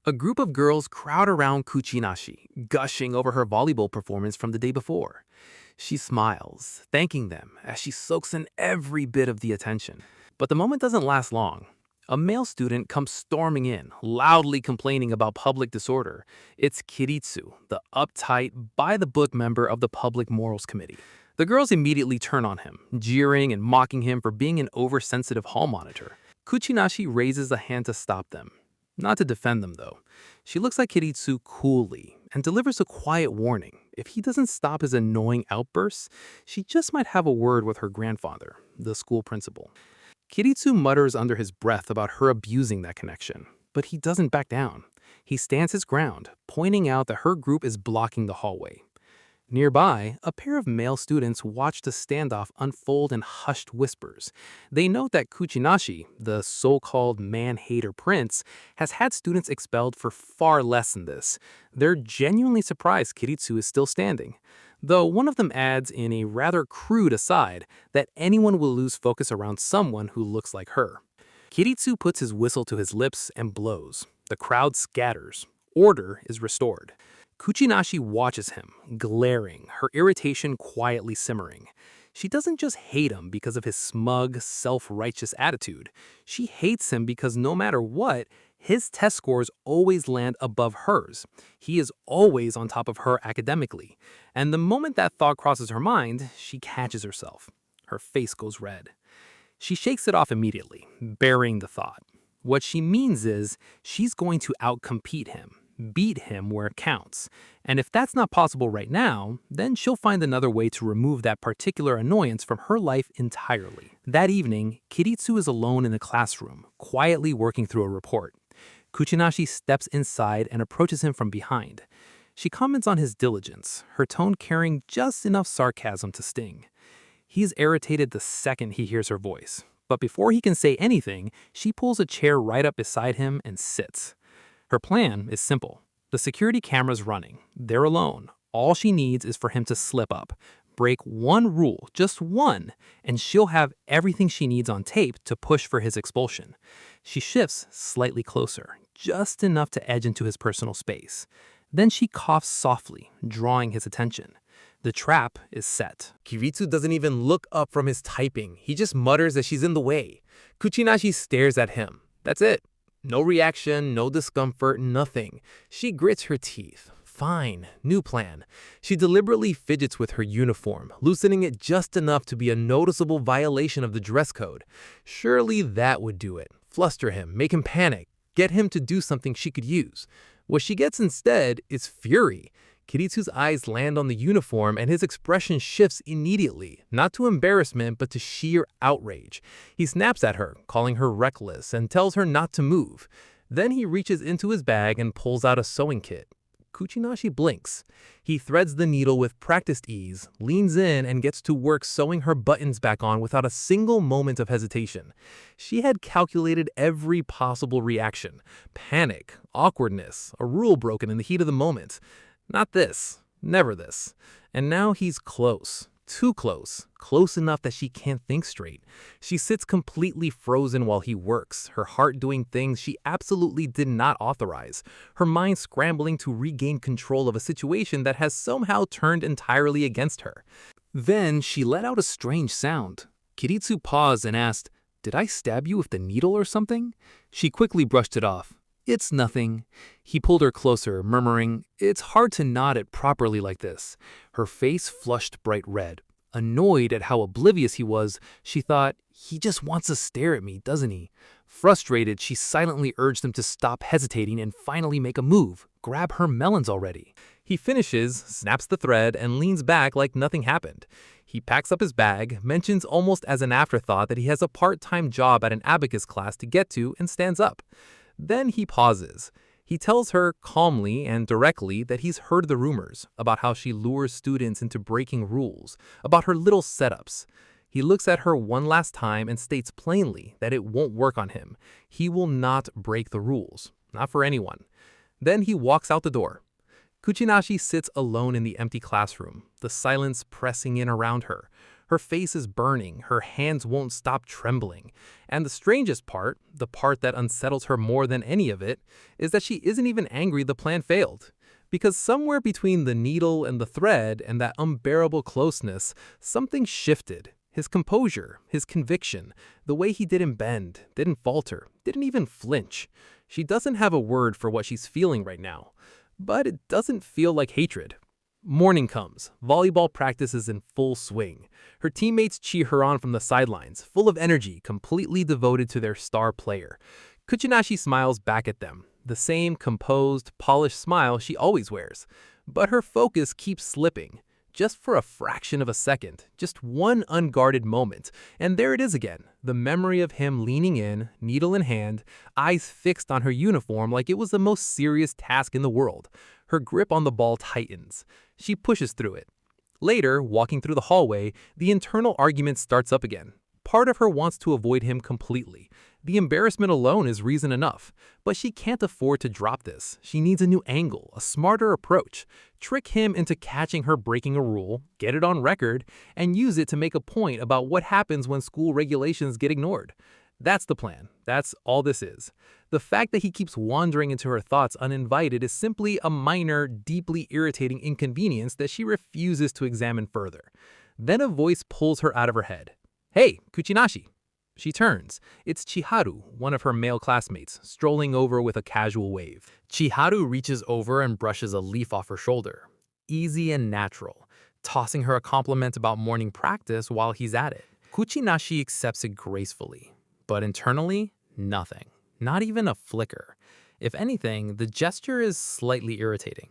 A group of girls crowd around Kuchinashi, gushing over her volleyball performance from the day before. She smiles, thanking them as she soaks in every bit of the attention. But the moment doesn't last long. A male student comes storming in, loudly complaining about public disorder. It's Kiritsu, the uptight, by-the-book member of the Public Morals Committee. The girls immediately turn on him, jeering and mocking him for being an oversensitive hall monitor. Kuchinashi raises a hand to stop them. Not to defend them, though. She looks at Kiritsu coolly and delivers a quiet warning. If he doesn't stop his annoying outbursts, she just might have a word with her grandfather, the school principal. Kiritsu mutters under his breath about her abusing that connection, but he doesn't back down. He stands his ground, pointing out that her group is blocking the hallway. Nearby, a pair of male students watch the standoff unfold in hushed whispers. They note that Kuchinashi, the so-called man-hater prince, has had students expelled for far less than this. They're genuinely surprised Kiritsu is still standing, though one of them adds in a rather crude aside that anyone will lose focus around someone who looks like her. Kiritsu puts his whistle to his lips and blows. The crowd scatters. Order is restored. Kuchinashi watches him, glaring, her irritation quietly simmering. She doesn't just hate him because of his smug, self-righteous attitude. She hates him because no matter what, his test scores always land above hers. He is always on top of her academically. And the moment that thought crosses her mind, she catches herself. Her face goes red. She shakes it off immediately, burying the thought. What she means is she's going to outcompete him. Beat him where it counts. And if that's not possible right now, then she'll find another way to remove that particular annoyance from her life entirely. That evening, Kiritsu is alone in the classroom, quietly working through a report. Kuchinashi steps inside and approaches him from behind. She comments on his diligence, her tone carrying just enough sarcasm to sting. He's irritated the second he hears her voice, but before he can say anything, she pulls a chair right up beside him and sits. Her plan is simple. The security camera's running. They're alone. All she needs is for him to slip up, break one rule, just one, and she'll have everything she needs on tape to push for his expulsion. She shifts slightly closer, just enough to edge into his personal space. Then she coughs softly, drawing his attention. The trap is set. Kiritsu doesn't even look up from his typing. He just mutters that she's in the way. Kuchinashi stares at him. That's it. No reaction, no discomfort, nothing. She grits her teeth. Fine, new plan. She deliberately fidgets with her uniform, loosening it just enough to be a noticeable violation of the dress code. Surely that would do it. Fluster him, make him panic, get him to do something she could use. What she gets instead is fury. Kiritsu's eyes land on the uniform and his expression shifts immediately, not to embarrassment but to sheer outrage. He snaps at her, calling her reckless, and tells her not to move. Then he reaches into his bag and pulls out a sewing kit. Kuchinashi blinks. He threads the needle with practiced ease, leans in, and gets to work sewing her buttons back on without a single moment of hesitation. She had calculated every possible reaction: panic, awkwardness, a rule broken in the heat of the moment. Not this. Never this. And now he's close. Too close. Close enough that she can't think straight. She sits completely frozen while he works, her heart doing things she absolutely did not authorize, her mind scrambling to regain control of a situation that has somehow turned entirely against her. Then she let out a strange sound. Kiritsu paused and asked, "Did I stab you with the needle or something?" She quickly brushed it off. "It's nothing." He pulled her closer, murmuring, "It's hard to nod it properly like this." Her face flushed bright red. Annoyed at how oblivious he was, she thought, he just wants to stare at me, doesn't he? Frustrated, she silently urged him to stop hesitating and finally make a move, grab her melons already. He finishes, snaps the thread, and leans back like nothing happened. He packs up his bag, mentions almost as an afterthought that he has a part-time job at an abacus class to get to, and stands up. Then he pauses. He tells her calmly and directly that he's heard the rumors about how she lures students into breaking rules, about her little setups. He looks at her one last time and states plainly that it won't work on him. He will not break the rules, not for anyone. Then he walks out the door. Kuchinashi sits alone in the empty classroom, the silence pressing in around her. Her face is burning, her hands won't stop trembling. And the strangest part, the part that unsettles her more than any of it, is that she isn't even angry the plan failed. Because somewhere between the needle and the thread and that unbearable closeness, something shifted. His composure, his conviction, the way he didn't bend, didn't falter, didn't even flinch. She doesn't have a word for what she's feeling right now. But it doesn't feel like hatred. Morning comes. Volleyball practice is in full swing. Her teammates cheer her on from the sidelines, full of energy, completely devoted to their star player. Kuchinashi smiles back at them, the same composed, polished smile she always wears. But her focus keeps slipping. Just for a fraction of a second, just one unguarded moment, and there it is again, the memory of him leaning in, needle in hand, eyes fixed on her uniform like it was the most serious task in the world. Her grip on the ball tightens. She pushes through it. Later, walking through the hallway, the internal argument starts up again. Part of her wants to avoid him completely. The embarrassment alone is reason enough. But she can't afford to drop this. She needs a new angle, a smarter approach. Trick him into catching her breaking a rule, get it on record, and use it to make a point about what happens when school regulations get ignored. That's the plan. That's all this is. The fact that he keeps wandering into her thoughts uninvited is simply a minor, deeply irritating inconvenience that she refuses to examine further. Then a voice pulls her out of her head. "Hey, Kuchinashi." She turns. It's Chiharu, one of her male classmates, strolling over with a casual wave. Chiharu reaches over and brushes a leaf off her shoulder. Easy and natural, tossing her a compliment about morning practice while he's at it. Kuchinashi accepts it gracefully, but internally, nothing. Not even a flicker. If anything, the gesture is slightly irritating.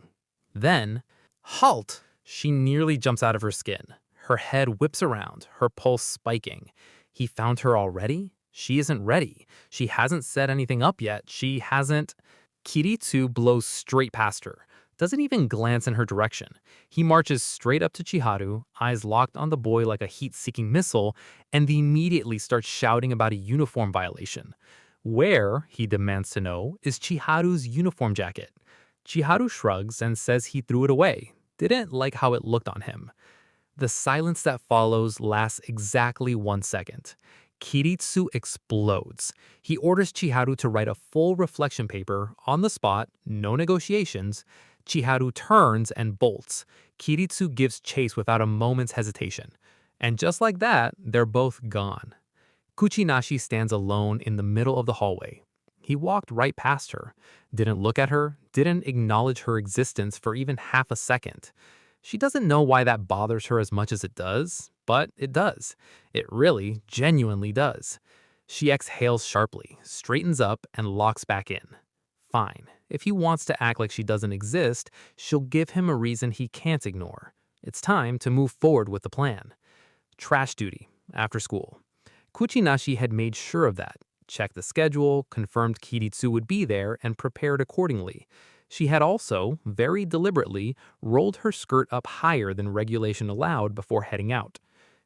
Then, halt! She nearly jumps out of her skin. Her head whips around, her pulse spiking. He found her already? She isn't ready. She hasn't set anything up yet. She hasn't... Kiritsu blows straight past her. Doesn't even glance in her direction. He marches straight up to Chiharu, eyes locked on the boy like a heat-seeking missile, and immediately starts shouting about a uniform violation. Where, he demands to know, is Chiharu's uniform jacket? Chiharu shrugs and says he threw it away. Didn't like how it looked on him. The silence that follows lasts exactly 1 second. Kiritsu explodes. He orders Chiharu to write a full reflection paper on the spot, no negotiations. Chiharu turns and bolts. Kiritsu gives chase without a moment's hesitation. And just like that, they're both gone. Kuchinashi stands alone in the middle of the hallway. He walked right past her, didn't look at her, didn't acknowledge her existence for even half a second. She doesn't know why that bothers her as much as it does, but it does. It really, genuinely does. She exhales sharply, straightens up, and locks back in. Fine. If he wants to act like she doesn't exist, she'll give him a reason he can't ignore. It's time to move forward with the plan. Trash duty, after school. Kuchinashi had made sure of that, checked the schedule, confirmed Kiritsu would be there, and prepared accordingly. She had also, very deliberately, rolled her skirt up higher than regulation allowed before heading out.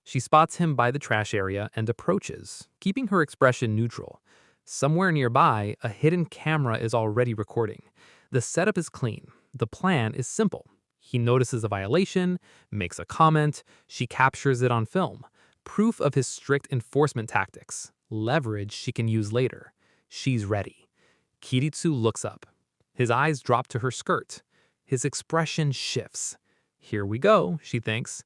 She spots him by the trash area and approaches, keeping her expression neutral. Somewhere nearby, a hidden camera is already recording. The setup is clean. The plan is simple. He notices a violation, makes a comment, she captures it on film. Proof of his strict enforcement tactics. Leverage she can use later. She's ready. Kiritsu looks up. His eyes drop to her skirt. His expression shifts. Here we go, she thinks.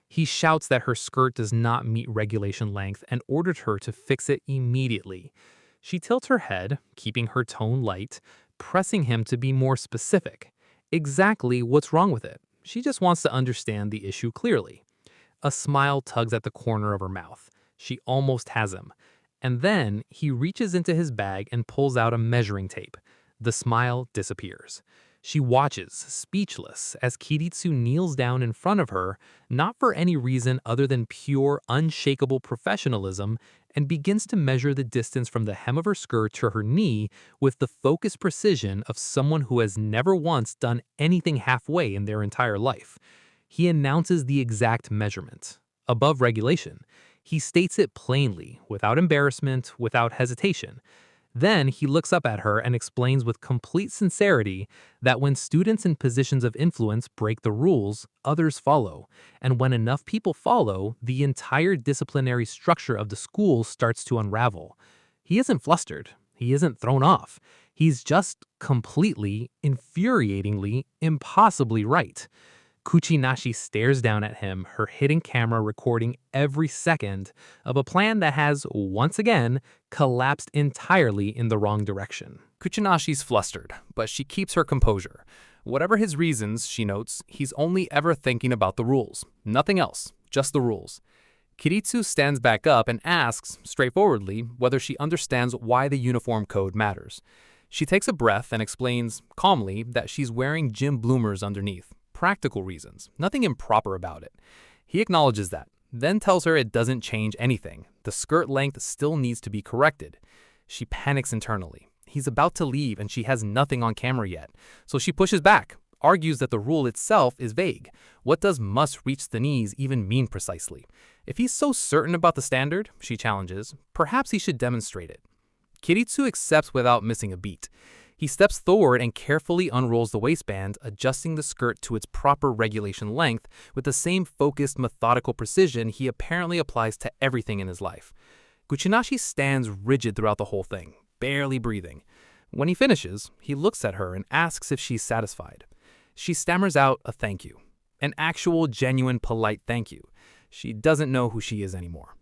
He shouts that her skirt does not meet regulation length and ordered her to fix it immediately. She tilts her head, keeping her tone light, pressing him to be more specific. Exactly what's wrong with it. She just wants to understand the issue clearly. A smile tugs at the corner of her mouth. She almost has him. And then he reaches into his bag and pulls out a measuring tape. The smile disappears. She watches, speechless, as Kiritsu kneels down in front of her, not for any reason other than pure, unshakable professionalism, and begins to measure the distance from the hem of her skirt to her knee with the focused precision of someone who has never once done anything halfway in their entire life. He announces the exact measurement. Above regulation. He states it plainly, without embarrassment, without hesitation. Then he looks up at her and explains with complete sincerity that when students in positions of influence break the rules, others follow. And when enough people follow, the entire disciplinary structure of the school starts to unravel. He isn't flustered. He isn't thrown off. He's just completely, infuriatingly, impossibly right. Kuchinashi stares down at him, her hidden camera recording every second of a plan that has, once again, collapsed entirely in the wrong direction. Kuchinashi's flustered, but she keeps her composure. Whatever his reasons, she notes, he's only ever thinking about the rules. Nothing else, just the rules. Kiritsu stands back up and asks, straightforwardly, whether she understands why the uniform code matters. She takes a breath and explains, calmly, that she's wearing gym bloomers underneath. Practical reasons, nothing improper about it. He acknowledges that, then tells her it doesn't change anything. The skirt length still needs to be corrected. She panics internally. He's about to leave and she has nothing on camera yet. So she pushes back, argues that the rule itself is vague. What does must reach the knees even mean precisely? If he's so certain about the standard, she challenges, perhaps he should demonstrate it. Kiritsu accepts without missing a beat. He steps forward and carefully unrolls the waistband, adjusting the skirt to its proper regulation length with the same focused, methodical precision he apparently applies to everything in his life. Kuchinashi stands rigid throughout the whole thing, barely breathing. When he finishes, he looks at her and asks if she's satisfied. She stammers out a thank you, an actual, genuine, polite thank you. She doesn't know who she is anymore.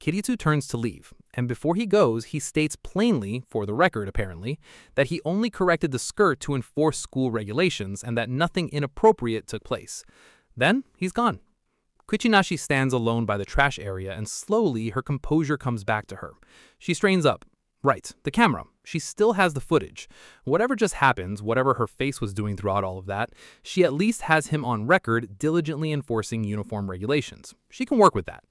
Kiritsu turns to leave, and before he goes, he states plainly, for the record apparently, that he only corrected the skirt to enforce school regulations and that nothing inappropriate took place. Then, he's gone. Kuchinashi stands alone by the trash area and slowly her composure comes back to her. She strains up. Right, the camera. She still has the footage. Whatever just happens, whatever her face was doing throughout all of that, she at least has him on record diligently enforcing uniform regulations. She can work with that.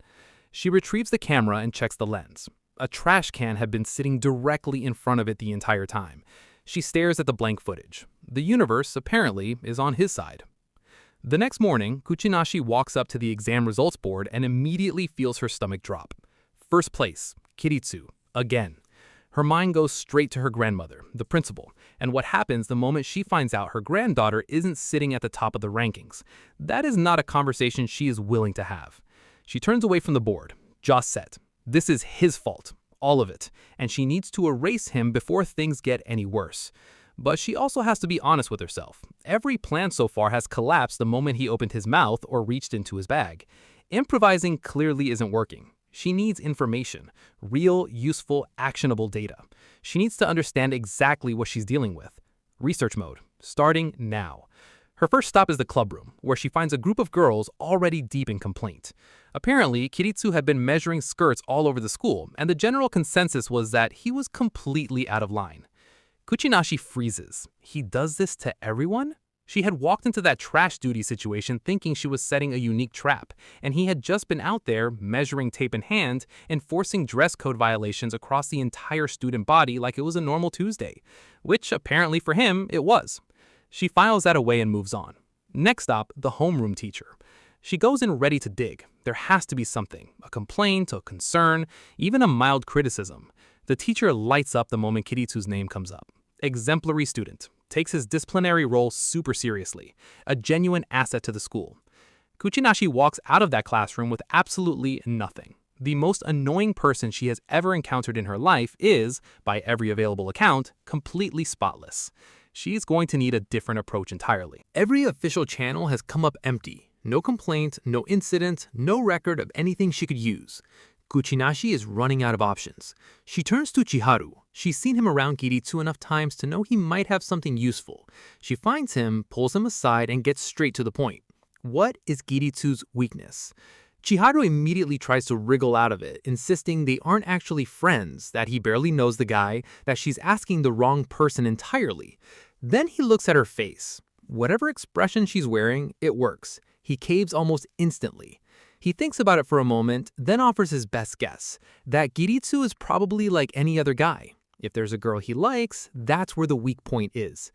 She retrieves the camera and checks the lens. A trash can had been sitting directly in front of it the entire time. She stares at the blank footage. The universe, apparently, is on his side. The next morning, Kuchinashi walks up to the exam results board and immediately feels her stomach drop. First place, Kiritsu, again. Her mind goes straight to her grandmother, the principal, and what happens the moment she finds out her granddaughter isn't sitting at the top of the rankings. That is not a conversation she is willing to have. She turns away from the board, jaw set. This is his fault, all of it, and she needs to erase him before things get any worse. But she also has to be honest with herself. Every plan so far has collapsed the moment he opened his mouth or reached into his bag. Improvising clearly isn't working. She needs information, real, useful, actionable data. She needs to understand exactly what she's dealing with. Research mode, starting now. Her first stop is the clubroom, where she finds a group of girls already deep in complaint. Apparently, Kiritsu had been measuring skirts all over the school, and the general consensus was that he was completely out of line. Kuchinashi freezes. He does this to everyone? She had walked into that trash duty situation thinking she was setting a unique trap, and he had just been out there, measuring tape in hand, enforcing dress code violations across the entire student body like it was a normal Tuesday, which apparently for him, it was. She files that away and moves on. Next stop, the homeroom teacher. She goes in ready to dig. There has to be something, a complaint, a concern, even a mild criticism. The teacher lights up the moment Kiritsu's name comes up. Exemplary student, takes his disciplinary role super seriously, a genuine asset to the school. Kuchinashi walks out of that classroom with absolutely nothing. The most annoying person she has ever encountered in her life is, by every available account, completely spotless. She's going to need a different approach entirely. Every official channel has come up empty. No complaint, no incident, no record of anything she could use. Kuchinashi is running out of options. She turns to Chiharu. She's seen him around Kiritsu enough times to know he might have something useful. She finds him, pulls him aside, and gets straight to the point. What is Kiritsu's weakness? Chiharu immediately tries to wriggle out of it, insisting they aren't actually friends, that he barely knows the guy, that she's asking the wrong person entirely. Then he looks at her face. Whatever expression she's wearing, it works. He caves almost instantly. He thinks about it for a moment, then offers his best guess, that Kiritsu is probably like any other guy. If there's a girl he likes, that's where the weak point is.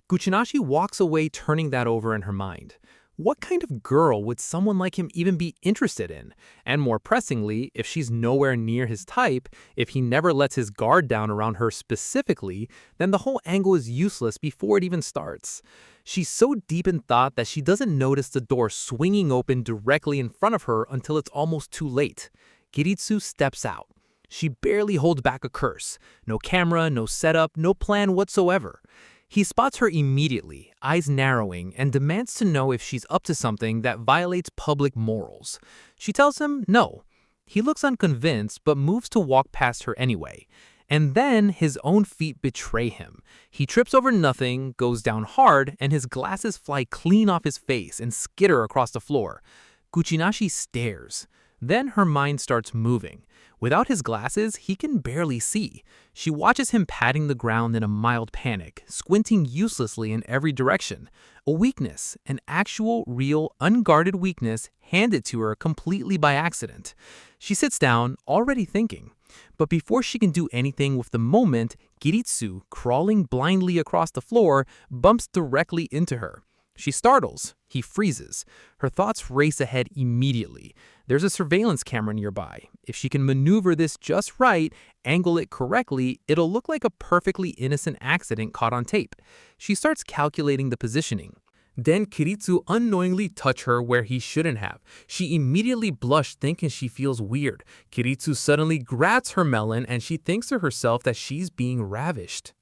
Kuchinashi walks away turning that over in her mind. What kind of girl would someone like him even be interested in? And more pressingly, if she's nowhere near his type, if he never lets his guard down around her specifically, then the whole angle is useless before it even starts. She's so deep in thought that she doesn't notice the door swinging open directly in front of her until it's almost too late. Kiritsu steps out. She barely holds back a curse. No camera, no setup, no plan whatsoever. He spots her immediately, eyes narrowing, and demands to know if she's up to something that violates public morals. She tells him no. He looks unconvinced but moves to walk past her anyway. And then his own feet betray him. He trips over nothing, goes down hard, and his glasses fly clean off his face and skitter across the floor. Kuchinashi stares. Then her mind starts moving. Without his glasses, he can barely see. She watches him patting the ground in a mild panic, squinting uselessly in every direction. A weakness, an actual, real, unguarded weakness handed to her completely by accident. She sits down, already thinking. But before she can do anything with the moment, Kiritsu, crawling blindly across the floor, bumps directly into her. She startles. He freezes. Her thoughts race ahead immediately. There's a surveillance camera nearby. If she can maneuver this just right, angle it correctly, it'll look like a perfectly innocent accident caught on tape. She starts calculating the positioning. Then Kiritsu unknowingly touched her where he shouldn't have. She immediately blushed, thinking she feels weird. Kiritsu suddenly grabs her melon and she thinks to herself that she's being ravished.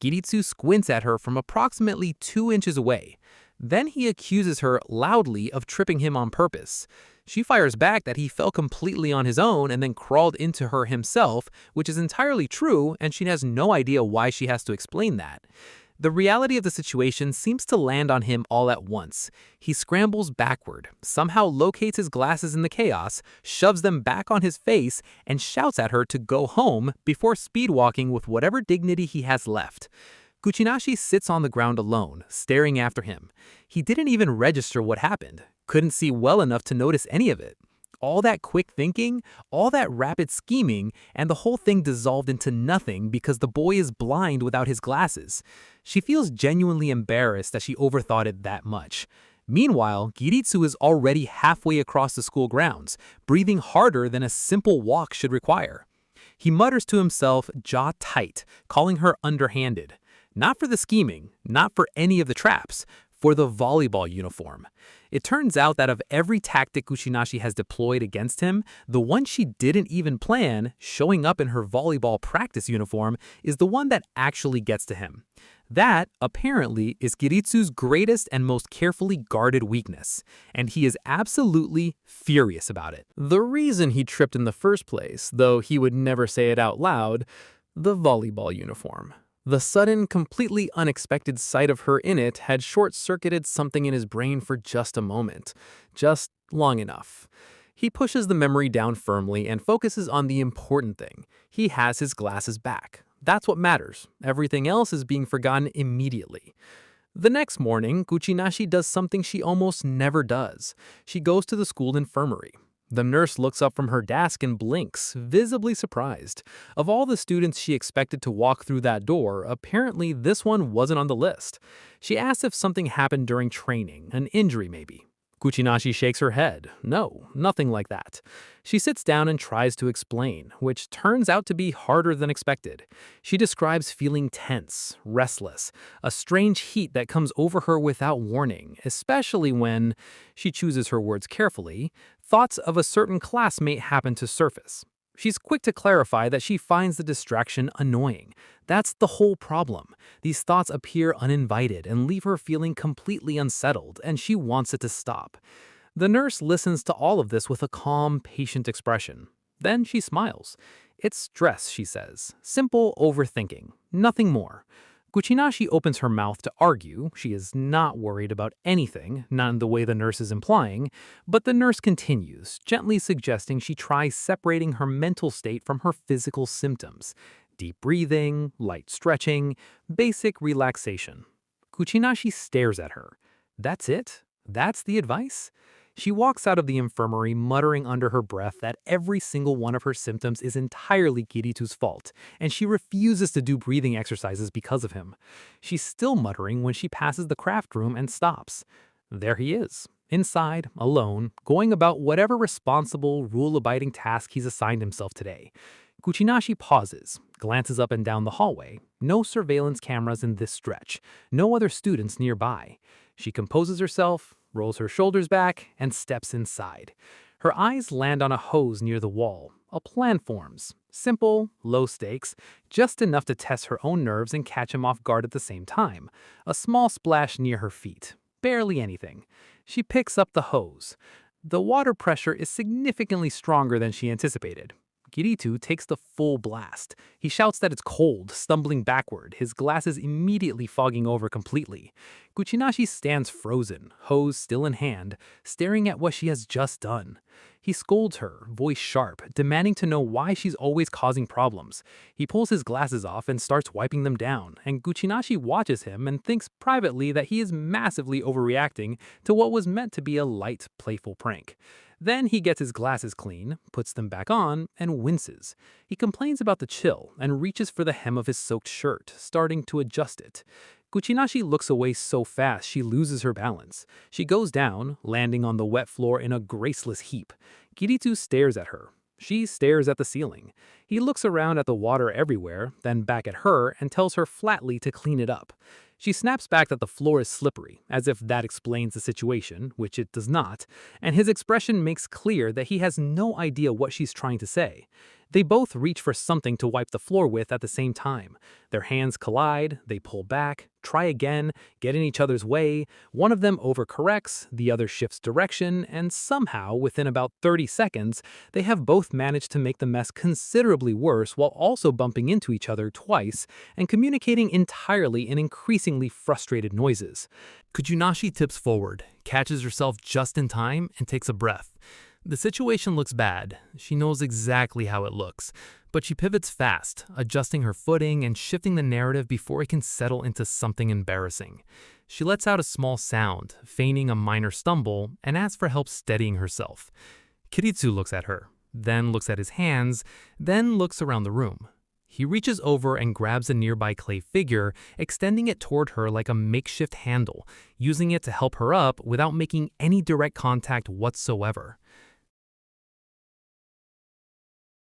Kiritsu squints at her from approximately 2 inches away. Then he accuses her loudly of tripping him on purpose. She fires back that he fell completely on his own and then crawled into her himself, which is entirely true, and she has no idea why she has to explain that. The reality of the situation seems to land on him all at once. He scrambles backward, somehow locates his glasses in the chaos, shoves them back on his face, and shouts at her to go home before speedwalking with whatever dignity he has left. Kuchinashi sits on the ground alone, staring after him. He didn't even register what happened, couldn't see well enough to notice any of it. All that quick thinking, all that rapid scheming, and the whole thing dissolved into nothing because the boy is blind without his glasses. She feels genuinely embarrassed that she overthought it that much. Meanwhile, Kiritsu is already halfway across the school grounds, breathing harder than a simple walk should require. He mutters to himself, jaw tight, calling her underhanded. Not for the scheming, not for any of the traps, for the volleyball uniform. It turns out that of every tactic Kuchinashi has deployed against him, the one she didn't even plan, showing up in her volleyball practice uniform, is the one that actually gets to him. That, apparently, is Kiritsu's greatest and most carefully guarded weakness, and he is absolutely furious about it. The reason he tripped in the first place, though he would never say it out loud, the volleyball uniform. The sudden, completely unexpected sight of her in it had short-circuited something in his brain for just a moment. Just long enough. He pushes the memory down firmly and focuses on the important thing. He has his glasses back. That's what matters. Everything else is being forgotten immediately. The next morning, Kuchinashi does something she almost never does. She goes to the school infirmary. The nurse looks up from her desk and blinks, visibly surprised. Of all the students she expected to walk through that door, apparently this one wasn't on the list. She asks if something happened during training, an injury maybe. Kuchinashi shakes her head. No, nothing like that. She sits down and tries to explain, which turns out to be harder than expected. She describes feeling tense, restless, a strange heat that comes over her without warning, especially when, she chooses her words carefully, thoughts of a certain classmate happen to surface. She's quick to clarify that she finds the distraction annoying. That's the whole problem. These thoughts appear uninvited and leave her feeling completely unsettled, and she wants it to stop. The nurse listens to all of this with a calm, patient expression. Then she smiles. It's stress, she says. Simple overthinking. Nothing more. Kuchinashi opens her mouth to argue. She is not worried about anything, not in the way the nurse is implying, but the nurse continues, gently suggesting she tries separating her mental state from her physical symptoms. Deep breathing, light stretching, basic relaxation. Kuchinashi stares at her. That's it? That's the advice? She walks out of the infirmary muttering under her breath that every single one of her symptoms is entirely Kiritsu's fault, and she refuses to do breathing exercises because of him. She's still muttering when she passes the craft room and stops. There he is. inside, alone, going about whatever responsible, rule-abiding task he's assigned himself today. Kuchinashi pauses, glances up and down the hallway. No surveillance cameras in this stretch, no other students nearby. She composes herself, rolls her shoulders back, and steps inside. Her eyes land on a hose near the wall. A plan forms. Simple, low stakes, just enough to test her own nerves and catch him off guard at the same time. A small splash near her feet. Barely anything. She picks up the hose. The water pressure is significantly stronger than she anticipated. Kiritou takes the full blast. He shouts that it's cold, stumbling backward, his glasses immediately fogging over completely. Kuchinashi stands frozen, hose still in hand, staring at what she has just done. He scolds her, voice sharp, demanding to know why she's always causing problems. He pulls his glasses off and starts wiping them down, and Kuchinashi watches him and thinks privately that he is massively overreacting to what was meant to be a light, playful prank. Then he gets his glasses clean, puts them back on, and winces. He complains about the chill and reaches for the hem of his soaked shirt, starting to adjust it. Kuchinashi looks away so fast she loses her balance. She goes down, landing on the wet floor in a graceless heap. Kiritou stares at her. She stares at the ceiling. He looks around at the water everywhere, then back at her and tells her flatly to clean it up. She snaps back that the floor is slippery, as if that explains the situation, which it does not, and his expression makes clear that he has no idea what she's trying to say. They both reach for something to wipe the floor with at the same time. Their hands collide, they pull back, try again, get in each other's way. One of them overcorrects, the other shifts direction, and somehow, within about 30 seconds, they have both managed to make the mess considerably worse while also bumping into each other twice and communicating entirely in increasingly frustrated noises. Kuchinashi tips forward, catches herself just in time, and takes a breath. The situation looks bad. She knows exactly how it looks, but she pivots fast, adjusting her footing and shifting the narrative before it can settle into something embarrassing. She lets out a small sound, feigning a minor stumble, and asks for help steadying herself. Kiritou looks at her, then looks at his hands, then looks around the room. He reaches over and grabs a nearby clay figure, extending it toward her like a makeshift handle, using it to help her up without making any direct contact whatsoever.